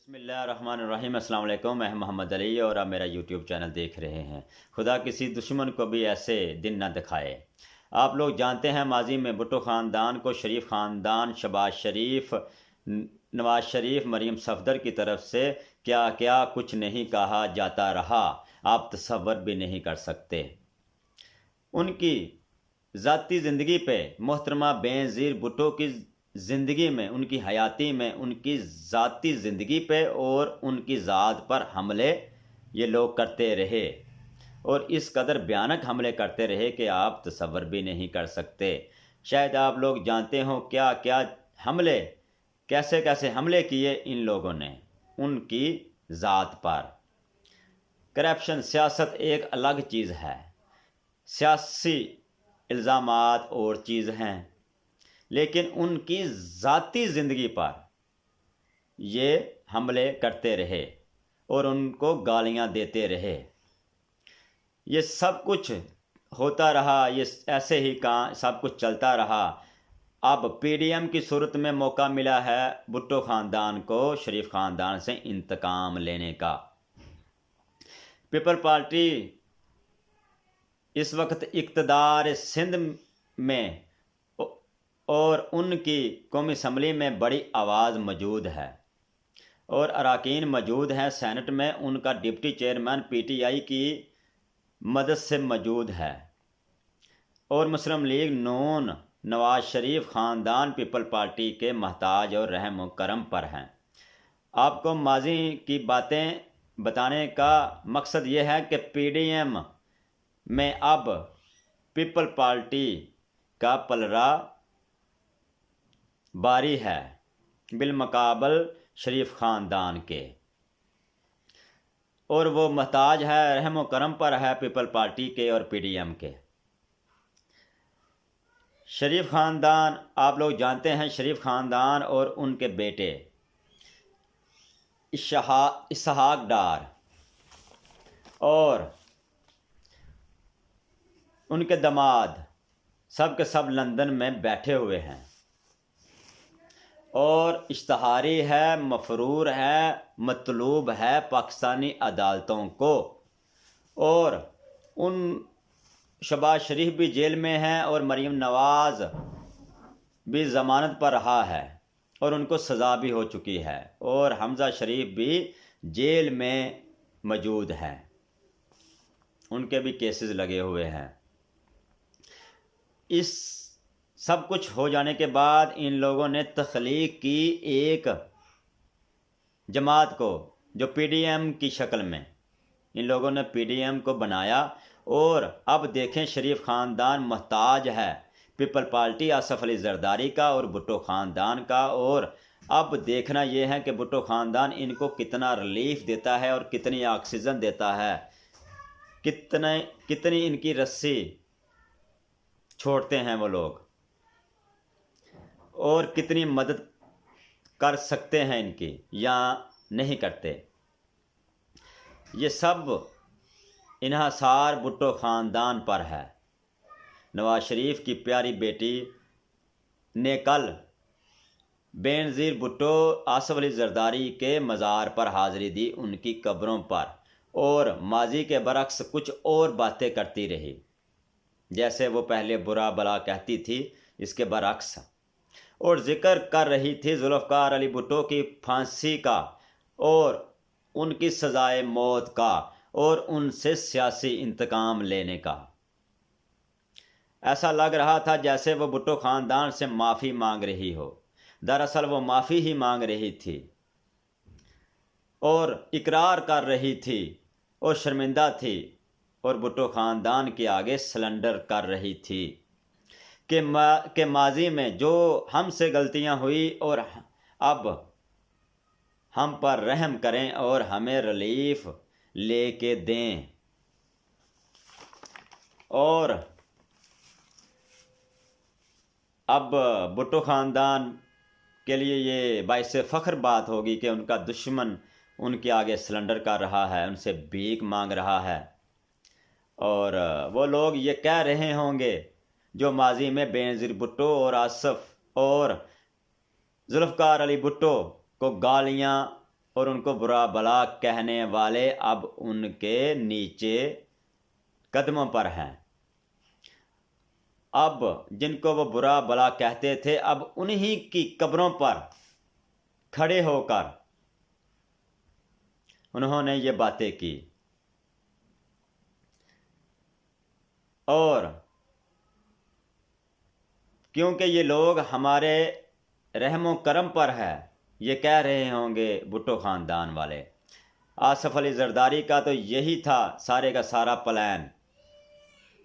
بسم اللہ الرحمن الرحیم۔ السلام علیکم، میں محمد علی اور آپ میرا یوٹیوب چینل دیکھ رہے ہیں۔ خدا کسی دشمن کو بھی ایسے دن نہ دکھائے۔ آپ لوگ جانتے ہیں ماضی میں بھٹو خاندان کو شریف خاندان، شہباز شریف، نواز شریف، مریم صفدر کی طرف سے کیا کیا کچھ نہیں کہا جاتا رہا، آپ تصور بھی نہیں کر سکتے۔ ان کی ذاتی زندگی پہ محترمہ بینظیر بھٹو کی زندگی میں، ان کی حیاتی میں، ان کی ذاتی زندگی پہ اور ان کی ذات پر حملے یہ لوگ کرتے رہے، اور اس قدر بھیانک حملے کرتے رہے کہ آپ تصور بھی نہیں کر سکتے۔ شاید آپ لوگ جانتے ہوں کیا کیا حملے، کیسے کیسے حملے کیے ان لوگوں نے ان کی ذات پر۔ کرپشن، سیاست ایک الگ چیز ہے، سیاسی الزامات اور چیز ہیں، لیکن ان کی ذاتی زندگی پر یہ حملے کرتے رہے اور ان کو گالیاں دیتے رہے۔ یہ سب کچھ ہوتا رہا، یہ ایسے ہی سب کچھ چلتا رہا۔ اب پی ڈی ایم کی صورت میں موقع ملا ہے بھٹو خاندان کو شریف خاندان سے انتقام لینے کا۔ پیپل پارٹی اس وقت اقتدار سندھ میں اور ان کی قومی اسمبلی میں بڑی آواز موجود ہے اور اراکین موجود ہیں۔ سینٹ میں ان کا deputy chairman P T I کی مدد سے موجود ہے، اور مسلم لیگ نون نواز شریف خاندان پیپل پارٹی کے محتاج اور رحم و کرم پر ہیں۔ آپ کو ماضی کی باتیں بتانے کا مقصد یہ ہے کہ پی ڈی ایم میں اب پیپل پارٹی کا پلڑا باری ہے بالمقابل شریف خاندان کے، اور وہ محتاج ہے، رحم و کرم پر ہے پیپل پارٹی کے اور پی ڈی ایم کے۔ شریف خاندان، آپ لوگ جانتے ہیں شریف خاندان اور ان کے بیٹے اسحاق ڈار اور ان کے داماد سب کے سب لندن میں بیٹھے ہوئے ہیں، اور اشتہاری ہے، مفرور ہے، مطلوب ہے پاکستانی عدالتوں کو، اور ان شہباز شریف بھی جیل میں ہیں اور مریم نواز بھی ضمانت پر رہا ہے اور ان کو سزا بھی ہو چکی ہے، اور حمزہ شریف بھی جیل میں موجود ہیں، ان کے بھی کیسز لگے ہوئے ہیں۔ اس سب کچھ ہو جانے کے بعد ان لوگوں نے تخلیق کی ایک جماعت کو، جو پی ڈی ایم کی شکل میں ان لوگوں نے پی ڈی ایم کو بنایا، اور اب دیکھیں شریف خاندان محتاج ہے پیپل پارٹی آصف علی زرداری کا اور بھٹو خاندان کا، اور اب دیکھنا یہ ہے کہ بھٹو خاندان ان کو کتنا ریلیف دیتا ہے اور کتنی آکسیجن دیتا ہے، کتنی ان کی رسی چھوڑتے ہیں وہ لوگ، اور کتنی مدد کر سکتے ہیں ان کی یا نہیں کرتے۔ یہ سب انحصار بھٹو خاندان پر ہے۔ نواز شریف کی پیاری بیٹی نے کل بینظیر بھٹو آصف علی زرداری کے مزار پر حاضری دی، ان کی قبروں پر، اور ماضی کے برعکس کچھ اور باتیں کرتی رہی، جیسے وہ پہلے برا بلا کہتی تھی اس کے برعکس، اور ذکر کر رہی تھی ذوالفقار علی بھٹو کی پھانسی کا اور ان کی سزائے موت کا اور ان سے سیاسی انتقام لینے کا۔ ایسا لگ رہا تھا جیسے وہ بھٹو خاندان سے معافی مانگ رہی ہو، دراصل وہ معافی ہی مانگ رہی تھی اور اقرار کر رہی تھی اور شرمندہ تھی، اور بھٹو خاندان کے آگے سلنڈر کر رہی تھی کہ ماضی میں جو ہم سے غلطیاں ہوئی اور اب ہم پر رحم کریں اور ہمیں ریلیف لے کے دیں۔ اور اب بھٹو خاندان کے لیے یہ باعث فخر بات ہوگی کہ ان کا دشمن ان کے آگے سلنڈر کر رہا ہے، ان سے بھیک مانگ رہا ہے، اور وہ لوگ یہ کہہ رہے ہوں گے جو ماضی میں بینظیر بھٹو اور آصف اور ذوالفقار علی بھٹو کو گالیاں اور ان کو برا بلا کہنے والے اب ان کے نیچے قدموں پر ہیں۔ اب جن کو وہ برا بلا کہتے تھے اب انہی کی قبروں پر کھڑے ہو کر انہوں نے یہ باتیں کی، اور کیونکہ یہ لوگ ہمارے رحم و کرم پر ہے، یہ کہہ رہے ہوں گے بھٹو خاندان والے۔ آصف علی زرداری کا تو یہی تھا سارے کا سارا پلان،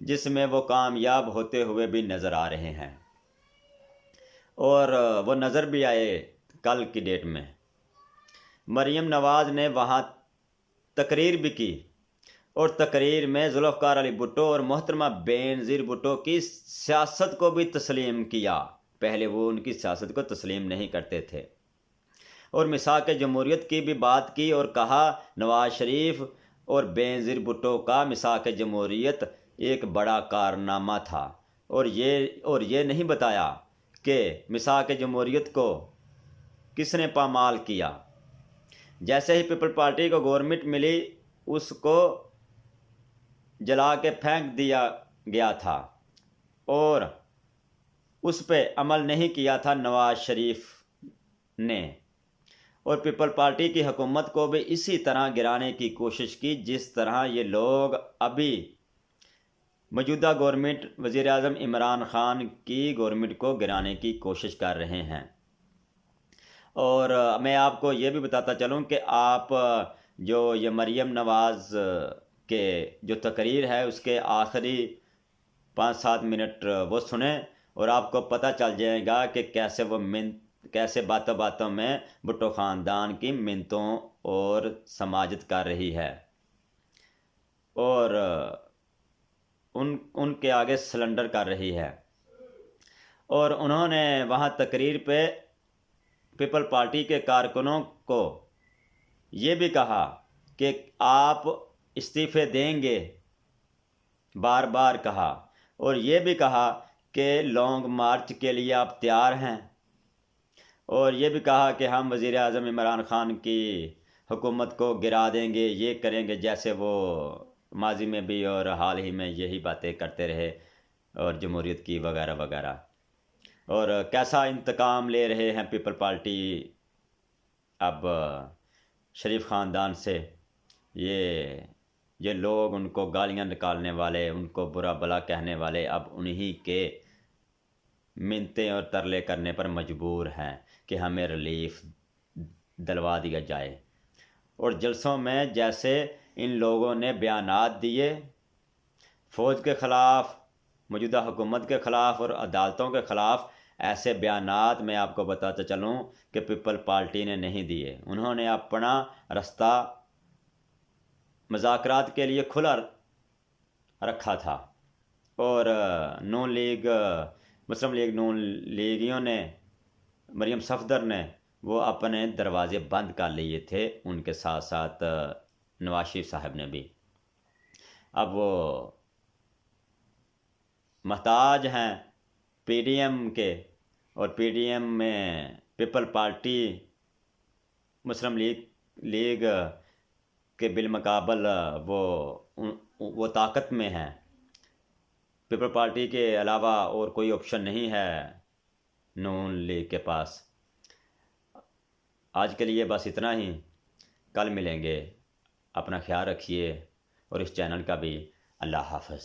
جس میں وہ کامیاب ہوتے ہوئے بھی نظر آ رہے ہیں، اور وہ نظر بھی آئے کل کی ڈیٹ میں۔ مریم نواز نے وہاں تقریر بھی کی، اور تقریر میں ذوالفقار علی بھٹو اور محترمہ بینظیر بھٹو کی سیاست کو بھی تسلیم کیا۔ پہلے وہ ان کی سیاست کو تسلیم نہیں کرتے تھے، اور میثاق جمہوریت کی بھی بات کی، اور کہا نواز شریف اور بینظیر بھٹو کا میثاق جمہوریت ایک بڑا کارنامہ تھا، اور یہ نہیں بتایا کہ میثاق جمہوریت کو کس نے پامال کیا۔ جیسے ہی پیپل پارٹی کو گورنمنٹ ملی اس کو جلا کے پھینک دیا گیا تھا، اور اس پہ عمل نہیں کیا تھا نواز شریف نے، اور پیپل پارٹی کی حکومت کو بھی اسی طرح گرانے کی کوشش کی جس طرح یہ لوگ ابھی موجودہ گورنمنٹ وزیر اعظم عمران خان کی گورنمنٹ کو گرانے کی کوشش کر رہے ہیں۔ اور میں آپ کو یہ بھی بتاتا چلوں کہ آپ جو یہ مریم نواز کے جو تقریر ہے اس کے آخری 5-7 منٹ وہ سنیں، اور آپ کو پتہ چل جائے گا کہ کیسے باتوں باتوں میں بھٹو خاندان کی منتوں اور سماجت کر رہی ہے، اور ان کے آگے سلنڈر کر رہی ہے۔ اور انہوں نے وہاں تقریر پہ پیپل پارٹی کے کارکنوں کو یہ بھی کہا کہ آپ استعفے دیں گے، بار بار کہا، اور یہ بھی کہا کہ لانگ مارچ کے لیے آپ تیار ہیں، اور یہ بھی کہا کہ ہم وزیر اعظم عمران خان کی حکومت کو گرا دیں گے، یہ کریں گے، جیسے وہ ماضی میں بھی اور حال ہی میں یہی باتیں کرتے رہے، اور جمہوریت کی وغیرہ وغیرہ۔ اور کیسا انتقام لے رہے ہیں پیپل پارٹی اب شریف خاندان سے، یہ لوگ ان کو گالیاں نکالنے والے، ان کو برا بلا کہنے والے اب انہی کے منتیں اور ترلے کرنے پر مجبور ہیں کہ ہمیں ریلیف دلوا دیا جائے۔ اور جلسوں میں جیسے ان لوگوں نے بیانات دیے فوج کے خلاف، موجودہ حکومت کے خلاف اور عدالتوں کے خلاف، ایسے بیانات میں آپ کو بتاتا چلوں کہ پیپل پارٹی نے نہیں دیے۔ انہوں نے اپنا رستہ مذاکرات کے لیے کھلا رکھا تھا، اور نون لیگ، مسلم لیگ، نون لیگیوں نے، مریم صفدر نے وہ اپنے دروازے بند کر لیے تھے، ان کے ساتھ ساتھ نواز شریف صاحب نے بھی۔ اب وہ محتاج ہیں پی ڈی ایم کے، اور پی ڈی ایم میں پیپل پارٹی مسلم لیگ کے بالمقابل وہ طاقت میں ہیں۔ پیپل پارٹی کے علاوہ اور کوئی آپشن نہیں ہے نون لیگ کے پاس۔ آج کے لیے بس اتنا ہی، کل ملیں گے، اپنا خیال رکھیے، اور اس چینل کا بھی۔ اللہ حافظ۔